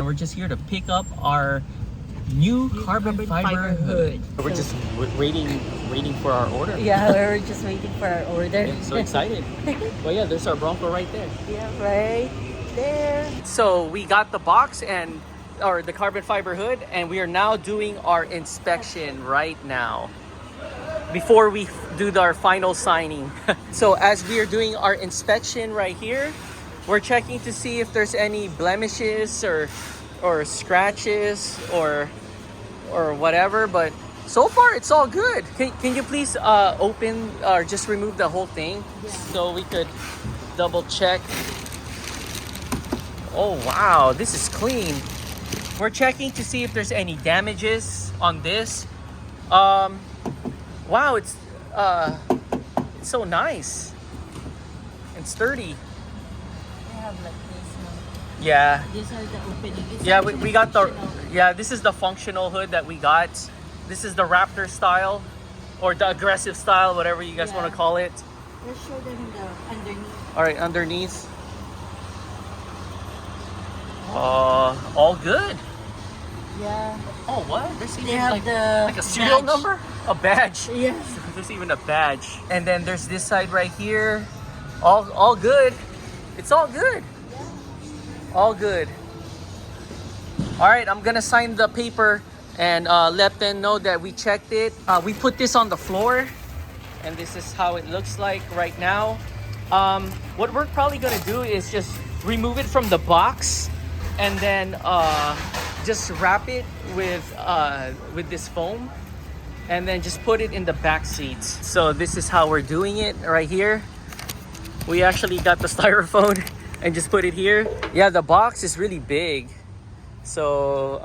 We're just here to pick up our new carbon fiber hood. We're just waiting for our order. Yeah, we're just waiting for our order. Yeah, so excited. Well, yeah, there's our Bronco right there. Yeah, right there. So we got the box or the carbon fiber hood, and we are now doing our inspection right now before we do our final signing. So as we are doing our inspection right here, we're checking to see if there's any blemishes or scratches or whatever, but so far it's all good. Can you please open or just remove the whole thing? Yeah. So we could double check. Oh wow, this is clean. We're checking to see if there's any damages on this. Wow, it's so nice and sturdy. They have like this one. Yeah. These are the openings. Yeah, we got this is the functional hood that we got. This is the Raptor style or the aggressive style, whatever you guys want to call it. Let's show them the underneath. All right, underneath. All good. Yeah. Oh, what? There's even They have like a serial badge. number? A badge. Yes. There's even a badge. And then there's this side right here. All good. It's all good. Yeah. All good. All right, I'm gonna sign the paper and let them know that we checked it. We put this on the floor, and this is how it looks like right now. What we're probably gonna do is just remove it from the box, and then just wrap it with this foam, and then just put it in the back seats. So this is how we're doing it right here. We actually got the styrofoam and just put it here. Yeah, the box is really big. So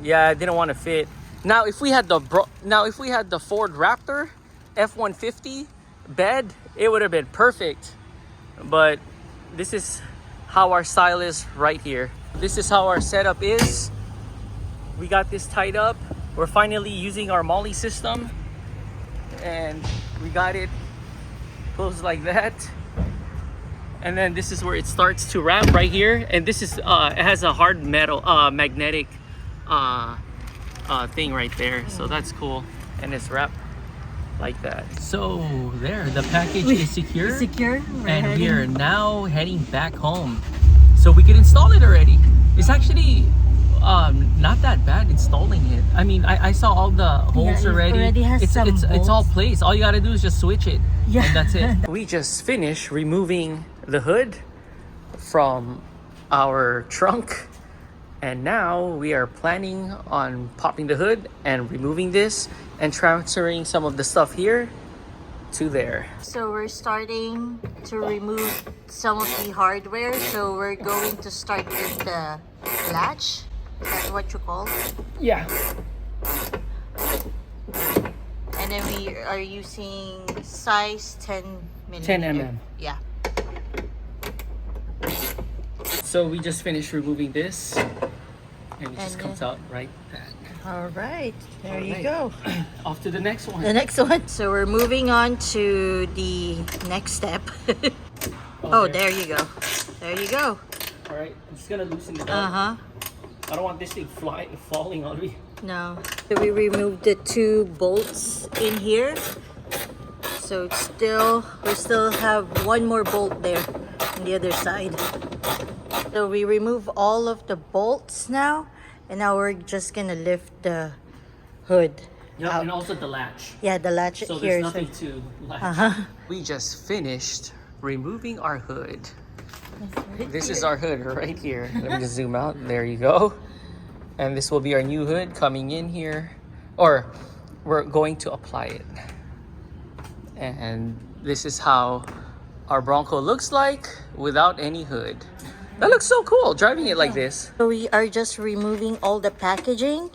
yeah, I didn't want to fit. Now if we had the Ford Raptor F-150 bed, it would have been perfect. But this is how our style is right here. This is how our setup is. We got this tied up. We're finally using our Molly system, and we got it closed like that. And then this is where it starts to wrap right here. And this is it has a hard metal magnetic thing right there, so that's cool. And it's wrapped like that. So there, the package is secure. And we are now heading back home, so we can install it already. It's actually not that bad installing it. I mean, I saw all the holes already. It's all placed. All you gotta do is just switch it. Yeah. And that's it. We just finished removing the hood from our trunk, and now we are planning on popping the hood and removing this and transferring some of the stuff here to there. So we're starting to remove some of the hardware. So we're going to start with the latch. Is that what you call it? Yeah. And then we are using size 10 millimeter. 10 mm. Yeah. So we just finished removing this, and it just comes out right back. All right, there you go. Off to the next one. The next one. So we're moving on to the next step. Oh, there you go. There you go. All right, I'm just gonna loosen it up. Uh-huh. I don't want this thing falling on me. No. So we removed the 2 bolts in here. So it's we still have 1 more bolt there on the other side. So we remove all of the bolts now, and now we're just gonna lift the hood. Yeah, and also the latch. Yeah, the latch so here. There's nothing to latch. We just finished removing our hood. This is our hood right here. Let me just zoom out. There you go. And this will be our new hood coming in here, or we're going to apply it. And this is how our Bronco looks like without any hood. That looks so cool, driving it like this. So we are just removing all the packaging.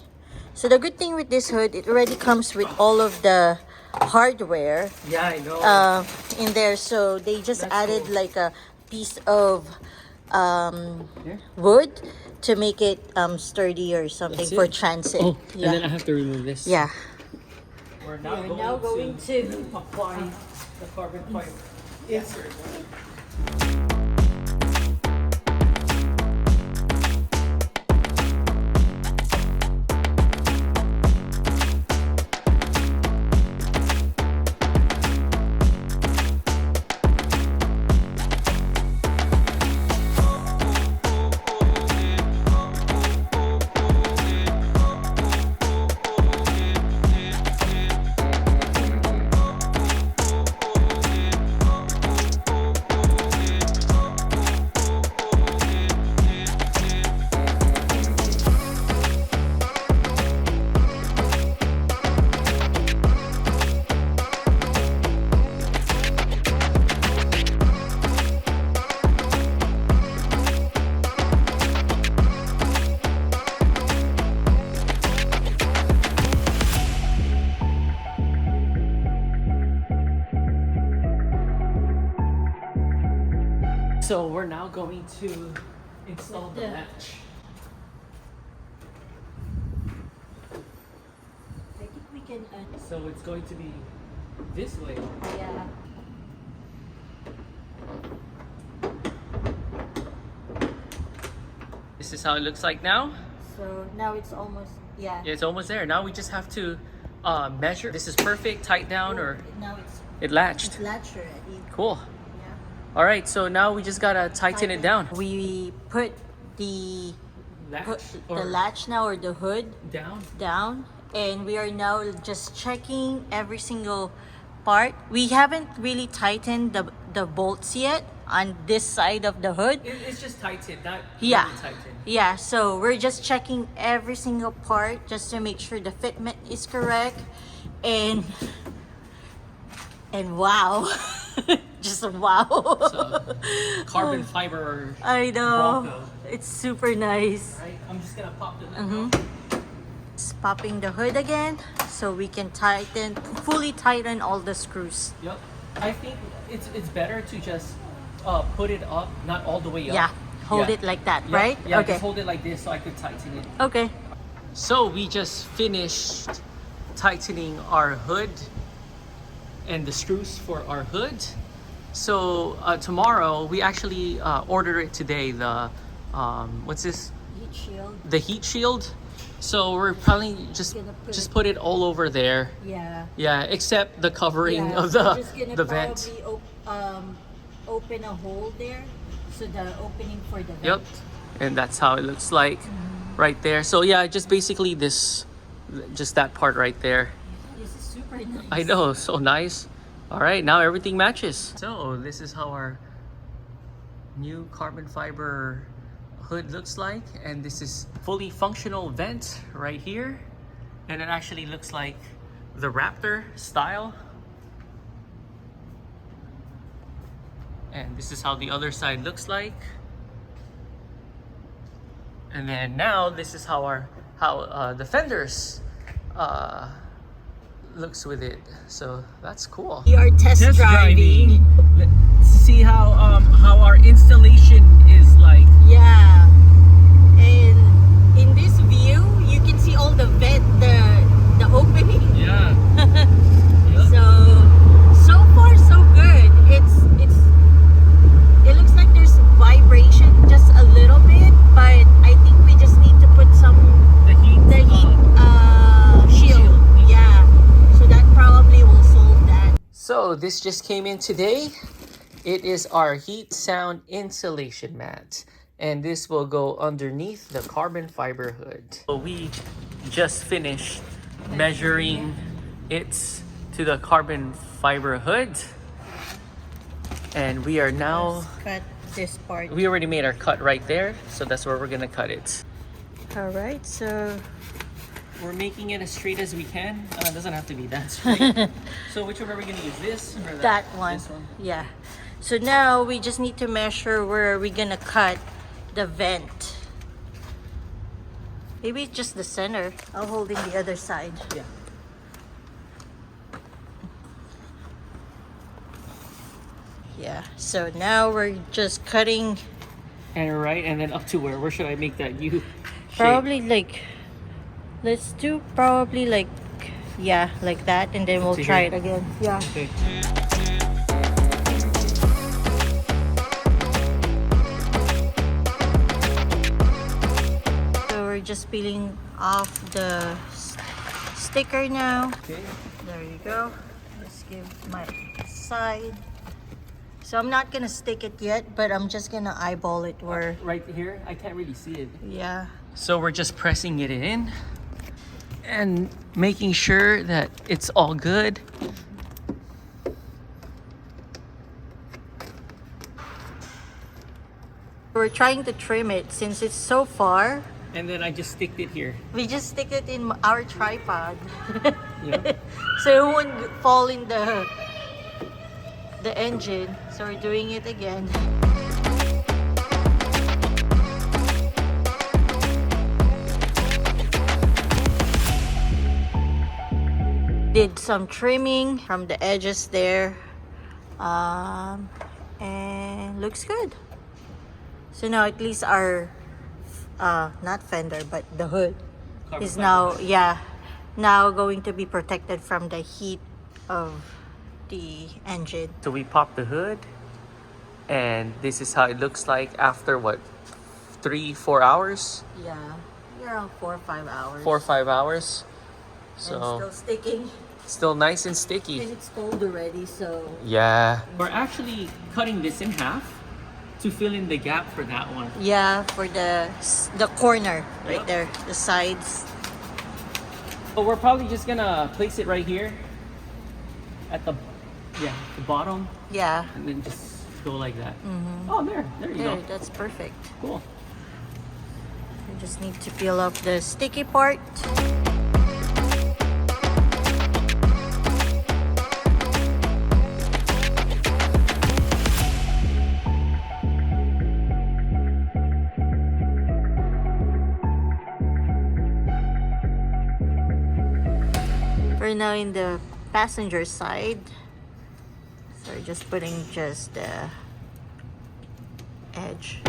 So the good thing with this hood, it already comes with all of the hardware. Yeah, I know. In there. So they just added cool. Like a piece of wood to make it sturdy or something for transit. Oh, yeah. And then I have to remove this. Yeah. We're now going to apply the carbon fiber insert. now going to install the latch. I think we can. So it's going to be this way. Yeah. This is how it looks like now. So now it's almost, yeah. Yeah, it's almost there. Now we just have to measure. This is perfect, tight down, or now it latched. it's latched already. Cool. Yeah. All right, so now we just gotta tighten it down. We put the Latch latch now, or the hood down. and we are now just checking every single part. We haven't really tightened the bolts yet on this side of the hood. It's just tightened, not Yeah. really tightened. Yeah, so we're just checking every single part just to make sure the fitment is correct. And wow. Just wow. So, carbon fiber. I know. Bronco. It's super nice. Right, I'm just gonna pop the hood now. Just popping the hood again so we can fully tighten all the screws. Yep. I think it's better to just put it up, not all the way up. Yeah, hold it like that, Yep. right? Yeah, Okay. just hold it like this so I could tighten it. Okay. So we just finished tightening our hood and the screws for our hood. So tomorrow, we actually ordered it today, the what's this? Heat shield. The heat shield. So we're probably just put it all over there. Yeah. Yeah, except the covering Yeah, of we're just gonna the vent. probably open a hole there, so the opening for the vent. Yep. And that's how it looks like right there. So yeah, just basically just that part right there. This is super nice. I know, so nice. All right, now everything matches. So this is how our new carbon fiber hood looks like, and this is fully functional vent right here, and it actually looks like the Raptor style. And this is how the other side looks like. And then now this is how the fenders looks with it. So that's cool. We are test driving. Let's see how our installation is like. Yeah. And in this view, you can see all the the opening. Yeah. So far so good. It looks like there's vibration just a little bit, but I think we just need to put the heat shield. Yeah. So that probably will solve that. So this just came in today. It is our heat sound insulation mat, and this will go underneath the carbon fiber hood. So we just finished measuring it to the carbon fiber hood, and we are now Cut this part. we already made our cut right there, so that's where we're gonna cut it. All right, so We're making it as straight as we can. It doesn't have to be that straight. So which one are we gonna use, this or that one. This one. Yeah. So now we just need to measure where we're gonna cut the vent. Maybe just the center. I'll hold in the other side. Yeah. Yeah. So now we're just cutting And right, and then up to where? Where should I make that U shape? probably like, let's do probably like, yeah, like that, and then we'll To try here? it again. Yeah. Okay. So we're just peeling off the sticker now. Okay. There you go. Let's give my side. So I'm not gonna stick it yet, but I'm just gonna eyeball it where, Right here, I can't really see it. yeah. So we're just pressing it in and making sure that it's all good. We're trying to trim it since it's so far. And then I just sticked it here. We just stick it in our tripod. Yeah. So it won't fall in the engine. So we're doing it again. Did some trimming from the edges there, and looks good. So now at least our not fender but the hood Covered is by now the hood. now going to be protected from the heat of the engine. So we popped the hood, and this is how it looks like after what, 3-4 hours? Yeah, around 4 or 5 hours. 4 or 5 hours. And So still sticking. still nice and And sticky. it's cold already, so Yeah. We're actually cutting this in half to fill in the gap for that one. yeah, for the corner right Yep. there, the sides. But we're probably just gonna place it right here at the bottom, Yeah, and then just go like that. Oh, there you there, go. that's perfect. Cool. You just need to peel off the sticky part. We're now in the passenger side. So we're just putting just the edge.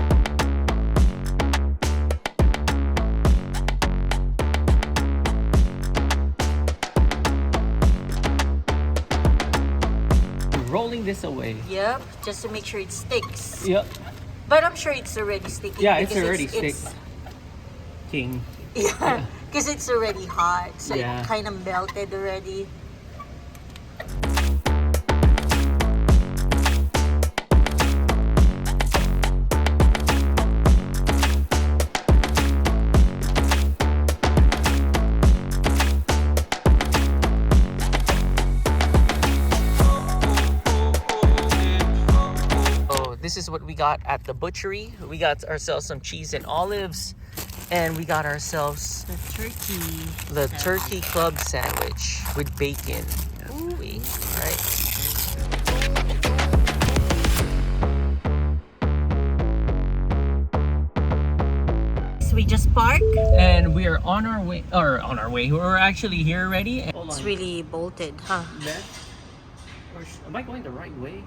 Rolling this away. Yep, just to make sure it sticks. Yep. But I'm sure it's already sticking. Yeah, it's because already stick. King. Yeah, because it's already hot, so Yeah. it kind of melted already. So this is what we got at the butchery. We got ourselves some cheese and olives, and we got ourselves The turkey. the turkey club sandwich with bacon. Ooh, right. So we just park. And we are on our way, we're actually here already. Hold It's on. really bolted, huh? Left? Or am I going the right way?